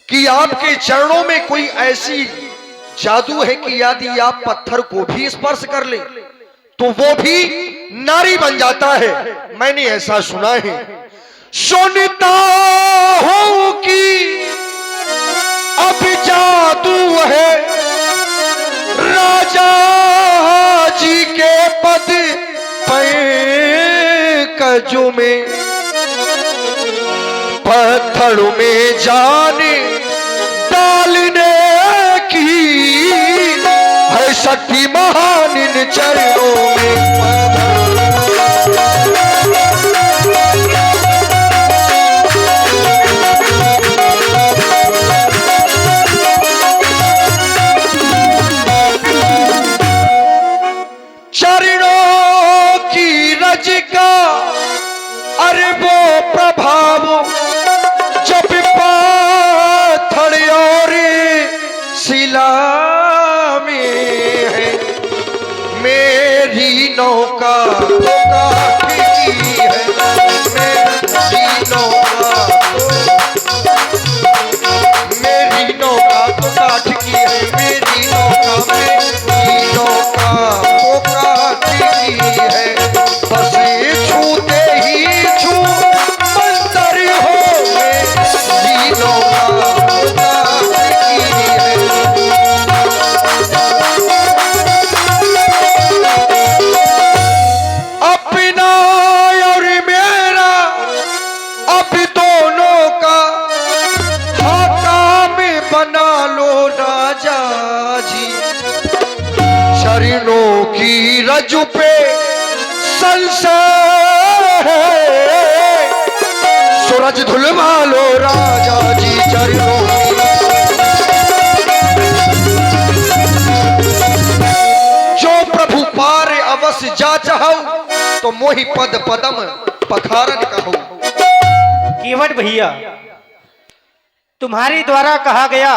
कि आपके चरणों में कोई ऐसी जादू है कि यदि आप पत्थर को भी स्पर्श कर ले तो वो भी नारी बन जाता है। मैंने ऐसा सुना है। सुनता हूं कि अब जादू है राजा जी के पद पंकजों में, पत्थर में जान डालने की है शक्ति महान इन चरणों में। चरणों की रज का अरे वो प्रभाव जब पत्थर और शिला में है, मेरी नौका तो काठी की है, मेरी नौका तो काठ की है, मेरी नौका तो काठी की है। बस छूते ही छू मंतर हो, मेरी नौका तो काठी की है। अपना और मेरा अब दोनों का हाथा में बना लो राजा जी। चरणों की रज्जु पे संशय है, सूरज धुलवा लो राजा जी चरणों की। जो प्रभु पार अवश्य जा चाहूं तो मोहि पद पदम पखारन कहूं। केवट भैया, तुम्हारे द्वारा कहा गया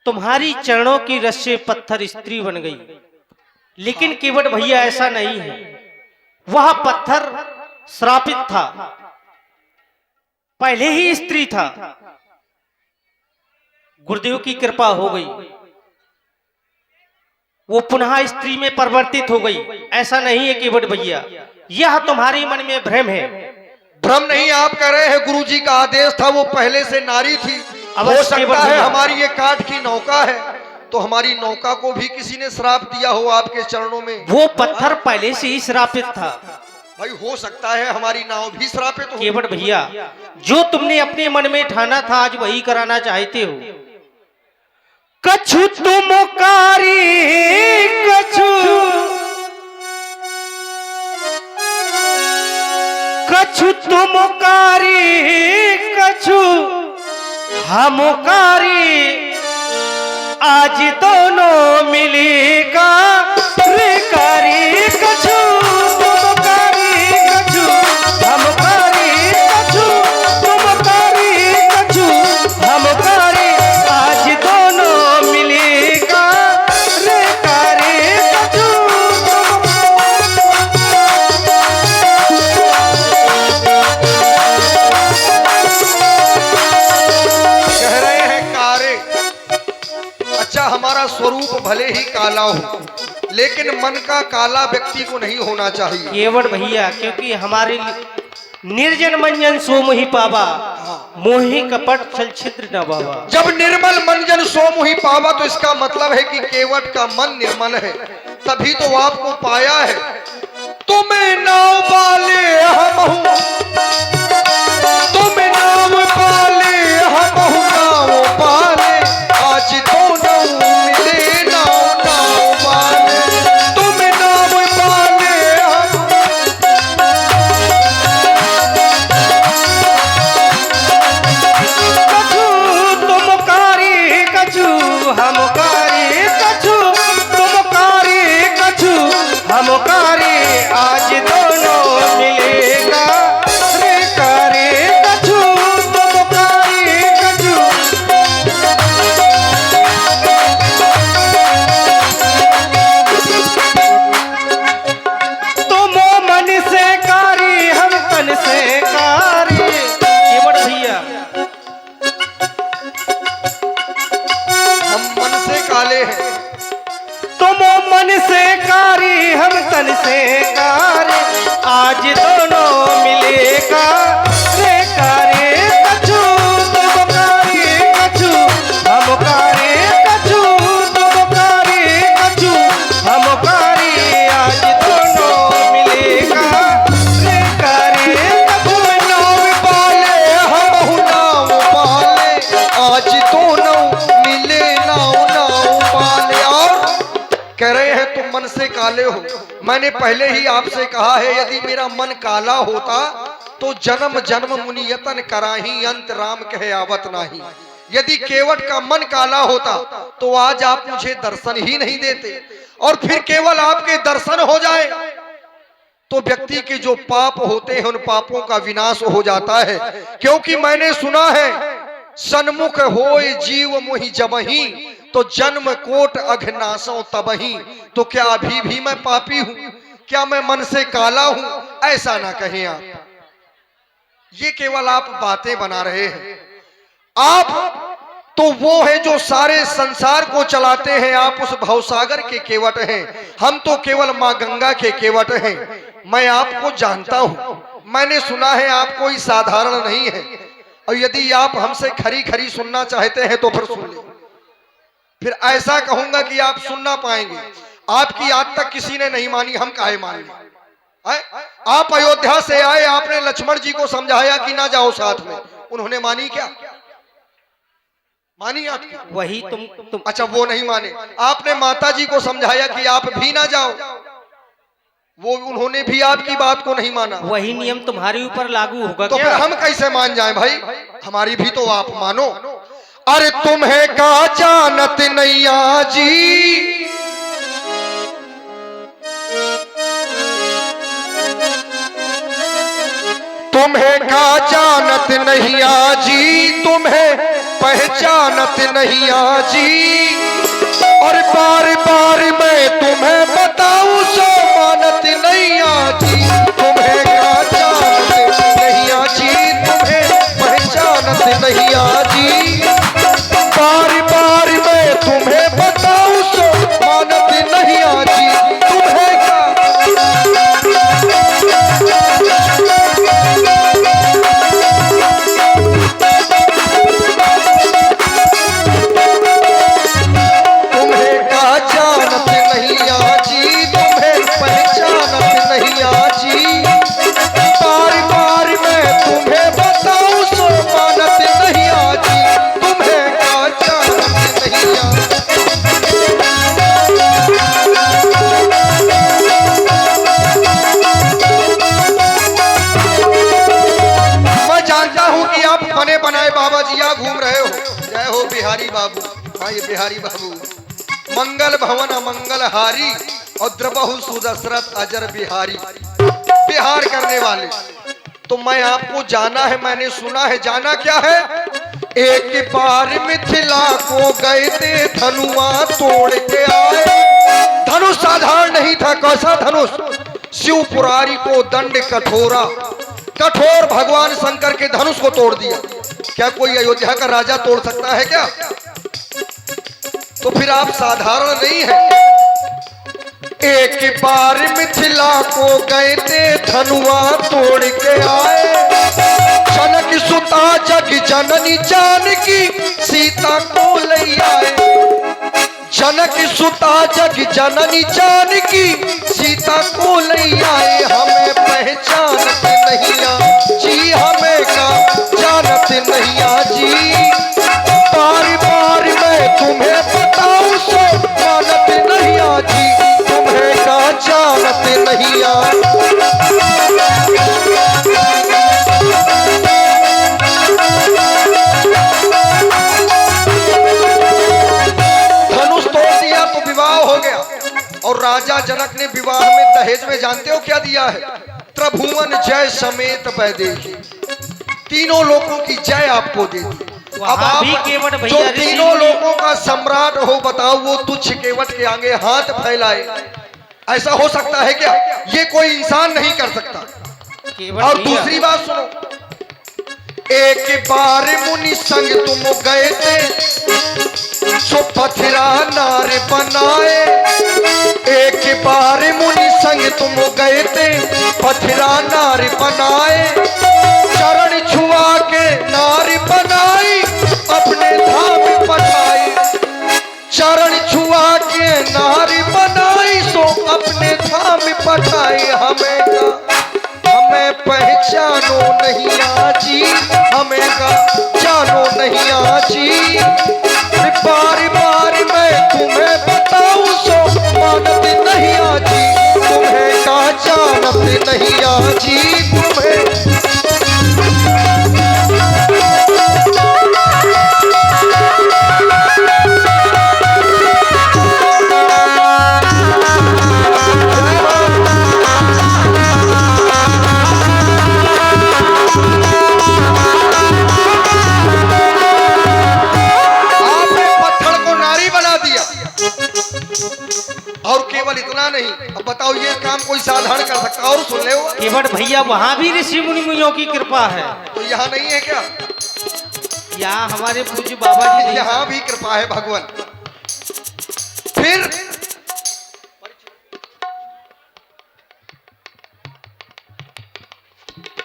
तुम्हारी चरणों की रस से पत्थर स्त्री बन गई, लेकिन केवट भैया ऐसा नहीं है। वह पत्थर श्रापित था, पहले ही स्त्री था, गुरुदेव की कृपा हो गई, वो पुनः स्त्री में परिवर्तित हो गई। ऐसा नहीं है केवट भैया, यह तुम्हारे मन में भ्रम है। भ्रम नहीं आप कह रहे हैं, गुरुजी का आदेश था, वो पहले से नारी थी। हो सकता है हमारी ये काठ की नौका है, तो हमारी नौका को भी किसी ने श्राप दिया हो आपके चरणों में। वो पत्थर पहले से ही श्रापित था। भाई हो सकता है हमारी नाव भी श्रापित हो। केवट भैया, जो तुमने अपने मन में ठाना था आज वही कराना चाहते हो। कछु तुम कारी कछु तुम कारी कछु हमकारी, आज दोनों मिलेगा रे कारी। कछु तुम कारी कछु हमकारी, कछु तुम कारी कछु हमकारी, आज दोनों मिलेगा रे कारी। कछु हमारा स्वरूप भले ही काला हो, लेकिन मन का काला व्यक्ति को नहीं होना चाहिए। केवट भैया, क्योंकि हमारे निर्जन मंजन सो मोहि पावा, मोहि कपट छल छिद्र न बाबा। जब निर्मल मंजन सो मोहि पावा तो इसका मतलब है कि केवट का मन निर्मल है, तभी तो आपको पाया है। तुम्हें नाव पाले हम हूं, तुम्हें नाव पाले हम हूं, नाव पाले आज दोनों मिले, नाव नाव पाले, तुम्हें नाव पाले हम। कछु तुम कारी कछु हमकारी, कछु तुम कारी कछु हमकारी, आज दोनों मिलेगा रे तन से कारे, आज दोनों मिलेगा रे कारे कछु, तुम कारे कछु, हम कारे कछु, तुम कारे कछु, हम कारे, आज दोनों मिलेगा रे कारे कछु। नाव पाले हम नाव पाले, आज दोनों मिले नाव नाव पाले। और कह रहे हैं तुम मन से काले हो। मैंने पहले ही आपसे कहा है यदि मेरा मन काला होता तो जन्म जन्म मुनियतन कराही, अंत राम कहे आवत नाही। यदि केवट का मन काला होता तो आज आप मुझे दर्शन ही नहीं देते, और फिर केवल आपके दर्शन हो जाए तो व्यक्ति के जो पाप होते हैं उन पापों का विनाश हो जाता है। क्योंकि मैंने सुना है सन्मुख होए जीव मोहि जबही, तो जन्म कोट अघनासों तबही। तो क्या अभी भी मैं पापी हूं? क्या मैं मन से काला हूं? ऐसा ना कहें आप, ये केवल आप बातें बना रहे हैं। आप तो वो है जो सारे संसार को चलाते हैं, आप उस भवसागर के केवट हैं, हम तो केवल मां गंगा के केवट हैं। मैं आपको जानता हूं, मैंने सुना है आप कोई साधारण नहीं है, और यदि आप हमसे खरी खरी सुनना चाहते हैं तो फिर सुन ले। फिर ऐसा कहूंगा कि आप सुन ना पाएंगे। आपकी आज तक किसी ने नहीं मानी, हम काहे मान लें? आप अयोध्या से आए, आपने लक्ष्मण जी को समझाया कि ना जाओ साथ में, उन्होंने मानी क्या? मानी आपकी? वही तुम अच्छा, वो नहीं माने। आपने माता जी को समझाया कि आप भी ना जाओ, वो उन्होंने भी आपकी बात को नहीं माना। वही नियम तुम्हारे ऊपर लागू होगा तो क्या? फिर हम कैसे मान जाएं भाई? हमारी भी तो आप मानो। अरे तुम्हें का जानत नैया जी, तुम्हें का जानत नैया जी, तुम्हें पहचानत नैया जी, और बार बार मैं तुम्हें बताऊं सो मानत नैया जी। तुम्हें का जानत नैया जी, तुम्हें पहचानत नैया जी, बार बार मैं तुम्हें बताऊं सो मानत नैया जी। तुम्हें का घूम रहे हो। जय हो बिहारी बाबू। हाँ, ये बिहारी बाबू मंगल भवन अमंगल हारी, और द्रबहु सुदशरथ अजर बिहारी, बिहार करने वाले। तो मैं आपको जाना है, मैंने सुना है। जाना क्या है? एक बार मिथिला को गए थे, धनुआ तोड़ के आए। धनुष साधारण नहीं था। कैसा धनुष? शिव पुरारी को दंड कठोरा, कठोर भगवान शंकर के धनुष को तोड़ दिया। क्या कोई अयोध्या का राजा तोड़ सकता है क्या? तो फिर आप साधारण नहीं है। एक बार मिथिला को गए थे, धनुआ तोड़ के आए। जनक सुता जग जननी जानकी, सीता को ले आए। जनक सुता जग जननी जानकी, सीता को ले आए। हमें पहचानत नैया जी, हमें का जानत नैया जी, बार बार मैं तुम्हें बताऊं सो मानत नैया जी। तुम्हें का जानत नैया। धनुष तोड़ दिया तो विवाह हो गया, और राजा जनक ने विवाह में दहेज में जानते हो क्या दिया है? त्रिभुवन जय समेत वैदेही, तीनों लोगों की जय आपको दे दी। अब आप जो तीनों लोगों का सम्राट हो, बताओ वो तुच्छ केवट के आगे हाथ फैलाए, ऐसा हो सकता है क्या? ये कोई इंसान नहीं कर सकता। और दूसरी बात सुनो, एक बार मुनि संग तुम गए थे सो पथरा नार बनाए। एक बार मुनि संग तुम गए थे पथरा नार बनाए। चरण छुआ के नार बनाई अपने धाम पठाई। चरण छुआ के नार बनाई सो अपने धाम पठाई। हमें पहचानो नहीं आजी, हमें का जानो नहीं आजी। बार बार मैं तुम्हें बताऊं सो मानत नहीं आजी। तुम्हें का जानत नहीं आजी। तुम्हें और केवल इतना नहीं, अब बताओ ये काम कोई साधारण कर सकता? और सुन ले केवट भैया वहाँ भी ऋषि मुनि मुनियों की कृपा है, तो यहाँ नहीं है क्या? यहाँ हमारे पूज्य बाबा जी यहाँ भी कृपा है भगवान। फिर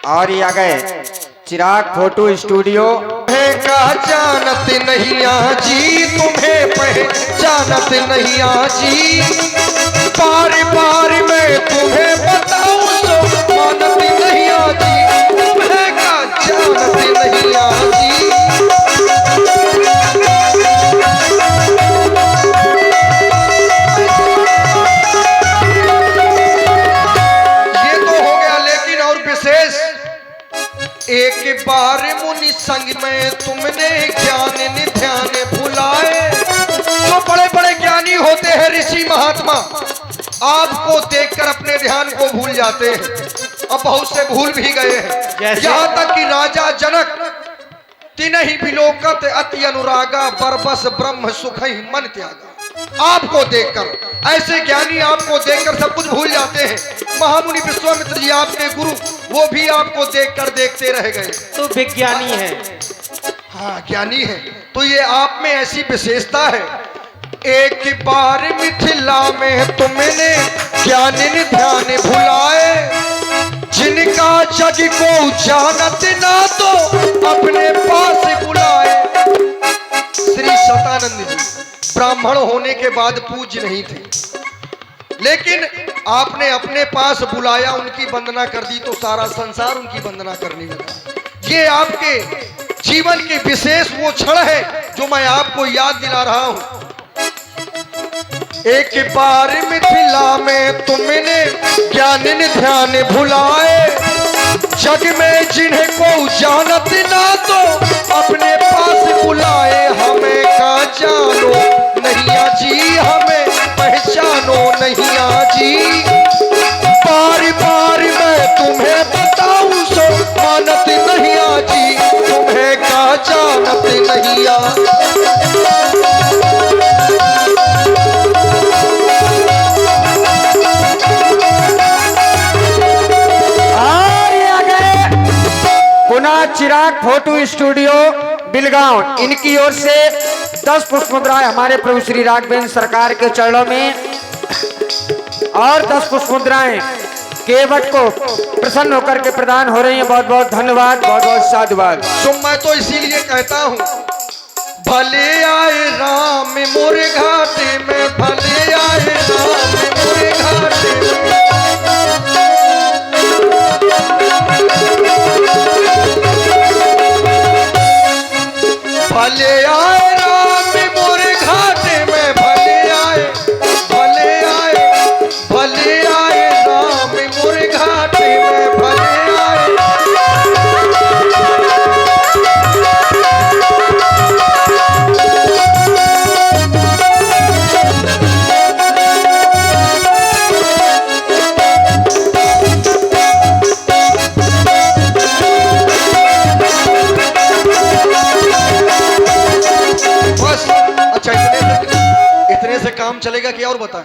और ये आ गए चिराग फोटो स्टूडियो। तुम्हें का जानत नहीं आजी, तुम्हें पहचानत नहीं आजी। बार बार मैं तुम्हें बताऊं तो मानत नहीं आजी। तुम्हें का जानत नहीं आजी। ये तो हो गया, लेकिन और विशेष एक बार मुनि संग में तुमने ज्ञान निध्यान भुलाए। जो बड़े बड़े ज्ञानी होते हैं ऋषि महात्मा, आपको देखकर अपने ध्यान को भूल जाते हैं। अब बहुत से भूल भी गए हैं। यहाँ तक कि राजा जनक तिनहि बिलोकत अति अनुरागा बरबस ब्रह्म सुख ही मन त्यागा। आपको देखकर ऐसे ज्ञानी आपको देखकर सब कुछ भूल जाते हैं। महामुनि विश्वामित्र जी आपके गुरु, वो भी आपको देखकर देखते रह गए। तो विज्ञानी है। हाँ ज्ञानी है। तो ये आप में ऐसी विशेषता है। एक बार मिथिला में तुमने ज्ञान ध्यान भुलाए। जिनका जग को जानत ना तो अपने पास बुलाए। श्री सतानंद जी ब्राह्मण होने के बाद पूज्य नहीं थे, लेकिन आपने अपने पास बुलाया, उनकी वंदना कर दी तो सारा संसार उनकी वंदना करने लगा। ये आपके जीवन के विशेष वो क्षण है जो मैं आपको याद दिला रहा हूं। एक बार मिथिला में तुमने ज्ञान ध्यान भुलाए। जग में जिन्हें को जानत ना तो अपने पास बुलाए। हमें का जानो नहीं आजी, हमें पहचानो नहीं आजी। बार बार मैं तुम्हें बताऊं सो मानत नहीं आजी। तुम्हें का जानत नहीं आजी। पुनः चिराग फोटो स्टूडियो बिलगांव, इनकी ओर से 10 पुष्प मुद्राएं हमारे प्रभु श्री राघवेंद्र सरकार के चरणों में और 10 पुष्प मुद्राएं केवट को प्रसन्न होकर के प्रदान हो रही हैं। बहुत बहुत धन्यवाद, बहुत बहुत साधुवाद। तो मैं तो इसीलिए कहता हूँ, भले आए राम मोरे घाटे में, भले आए राम मोरे घाटे में। भले आए राम मोरे घाटे में, भले आए, भले आए, भले आए राम मोरे घाटे में, भले आए। इतने से काम चलेगा कि और बताएं?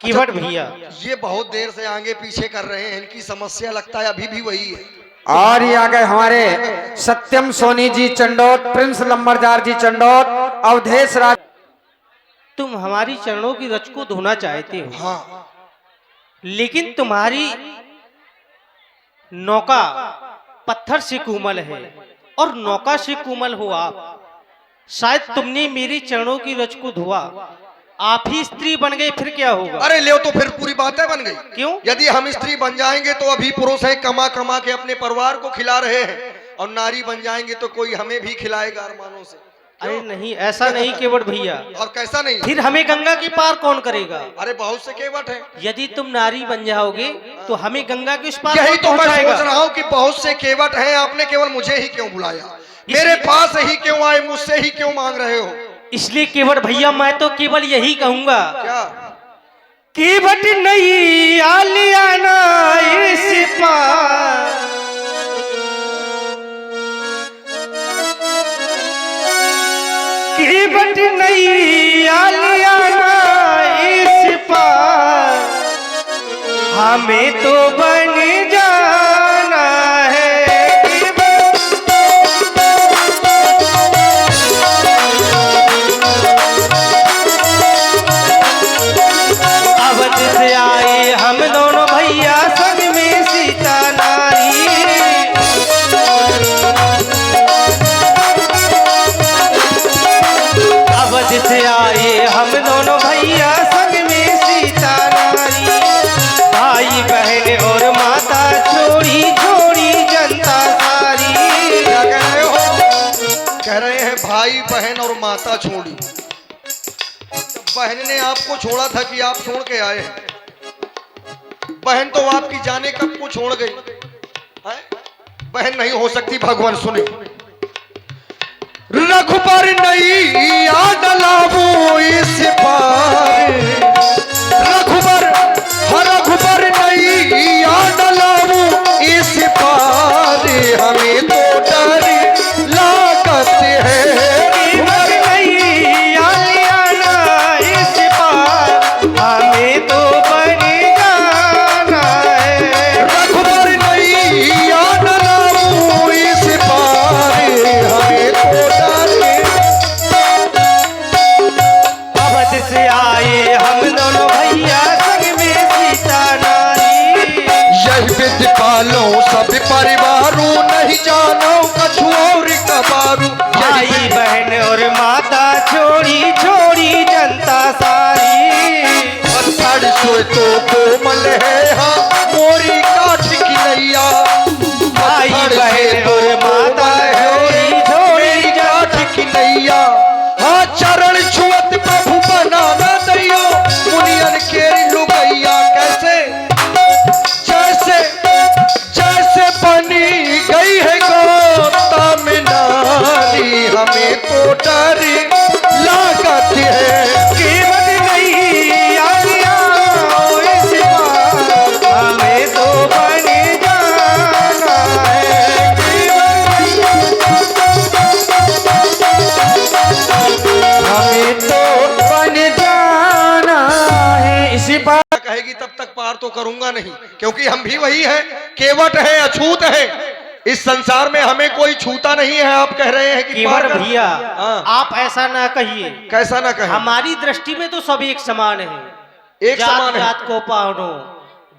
केवट भैया ये बहुत देर से आगे पीछे कर रहे हैं, इनकी समस्या लगता है अभी भी वही है। और ये आ गए हमारे सत्यम सोनी जी चंडोत, प्रिंस लंबरदार जी चंडोत, अवधेश राज। तुम हमारी चरणों की रच को धोना चाहते हो, हाँ, लेकिन तुम्हारी नौका पत्थर से कोमल है और नौका से कोमल हो आप। शायद तुमने मेरे चरणों की रच को धोआ, आप ही स्त्री बन गए, फिर क्या होगा? अरे ले तो फिर पूरी बातें बन गई। क्यों? यदि हम स्त्री बन जाएंगे तो अभी पुरुष है, कमा कमा के अपने परिवार को खिला रहे हैं, और नारी बन जाएंगे तो कोई हमें भी खिलाएगा अरमानों से। अरे नहीं, ऐसा नहीं केवट भैया। और कैसा नहीं? फिर हमें गंगा की पार कौन करेगा? अरे बहुत से केवट है। यदि तुम नारी बन जाओगे तो हमें गंगा के उस पार यही कौन तो मैं पहुंचाएगा? सोच रहा हूँ कि बहुत से केवट हैं, आपने केवल मुझे ही क्यों बुलाया? मेरे पास ही क्यों आए? मुझसे ही क्यों मांग रहे हो? इसलिए केवट भैया मैं तो केवल यही कहूंगा, क्या? केवट नहीं आलियाना इस पार, केवट नहीं आलियाना इस पार, हमें तो बन जाना है। अवध से आए हम दोनों भैया, संग में सीता नारी। अवध से आए हम दोनों भैया, संग में सीता नारी। भाई बहन और माता छोड़ी छोड़ी जनता सारी। क्या कह रहे हो? कह रहे हैं भाई बहन और माता छोड़ी। बहन ने आपको छोड़ा था कि आप छोड़ के आए हैं? बहन तो आपकी जाने कब को छोड़ गई है? बहन नहीं हो सकती। भगवान सुने, रघुबर नहीं आडलावो इस पार, रघुबर रघुबर नहीं आडलावो इस पार, हमें तो डर लागत है। हमें तो बन जाना है। रघुबर नहीं आडलावो इस पार, हमें तो डर। अवध से आए हम दोनों भैया, संग में सीता नारी। यही विधि पालो सब परिवारों, नहीं जानो कछु और कबारू। भाई बहन और माता छोड़ी छोड़ी जनता सारी। पत्थर सोए तो कोमल है, हाँ मोरी काठ की नैया। भाई बहन और माता छोड़ी छोड़ी काठ की नैया, हाँ चरण छुअत प्रभु बनाना दैयो, मुनियन के लुगैया। कैसे? जैसे जैसे बनी गई है गौतम नारी, हमें तो डर लागत है। कीमत नहीं आलिया इस पार, हमें तो बन जाना है। हमें तो बन जाना है इसी बात। कहेगी तब तक पार तो करूंगा नहीं, क्योंकि हम भी वही हैं, केवट हैं, अछूत हैं। इस संसार में हमें कोई छूता नहीं है। आप कह रहे हैं कि पार केवट कर- भैया, हाँ। आप ऐसा ना कहिए। कैसा ना कहें? हमारी दृष्टि में तो सब एक समान है। एक समान है। जात को पावनो,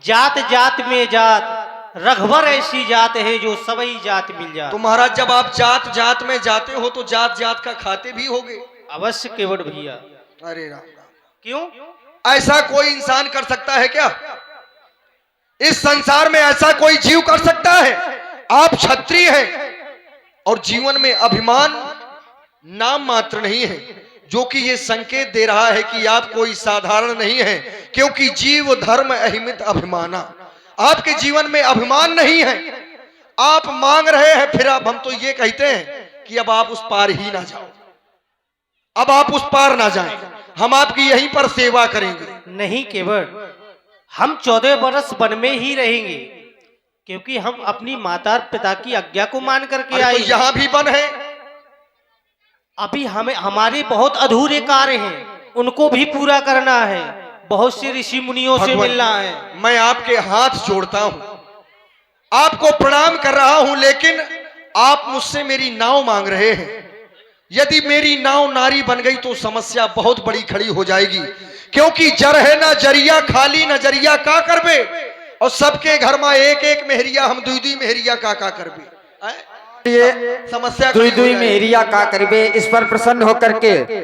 जात जात में जात, रघुवर ऐसी जात है जो सबई जात मिल जात। तो महाराज जब आप जात जात में जाते हो तो जात जात का खाते भी होगे। अवश्य केवट भैया। अरे राम राम। क्यों? ऐसा कोई इंसान कर सकता है क्या? इस संसार में ऐसा कोई जीव कर सकता है? आप क्षत्रिय हैं और जीवन में अभिमान नाम मात्र नहीं है, जो कि ये संकेत दे रहा है कि आप कोई साधारण नहीं है, क्योंकि जीव धर्म अहिमित अभिमाना। आपके जीवन में अभिमान नहीं है। आप मांग रहे हैं, फिर अब हम तो ये कहते हैं कि अब आप उस पार ही ना जाओ, अब आप उस पार ना जाएं, हम आपकी यहीं पर सेवा करेंगे। नहीं केवट, हम 14 वर्ष वन में ही रहेंगे, क्योंकि हम अपनी माता पिता की आज्ञा को मान करके अरे आए तो हैं। यहाँ भी वन है। अभी हमें हमारे बहुत अधूरे कार्य हैं, उनको भी पूरा करना है। बहुत से ऋषि मुनियों से भगवान, मिलना है। मैं आपके हाथ जोड़ता हूं, आपको प्रणाम कर रहा हूं, लेकिन आप मुझसे मेरी नाव मांग रहे हैं। यदि मेरी नाव नारी बन गई तो समस्या बहुत बड़ी खड़ी हो जाएगी, क्योंकि जर है ना जरिया खाली नजरिया का करबे, और सबके घर में एक एक मेहरिया, हम दुई दुई मेहरिया का करबे। ये समस्या दुई खड़ी हो दुई जाएगी। मेहरिया का करबे, इस पर प्रसन्न होकर के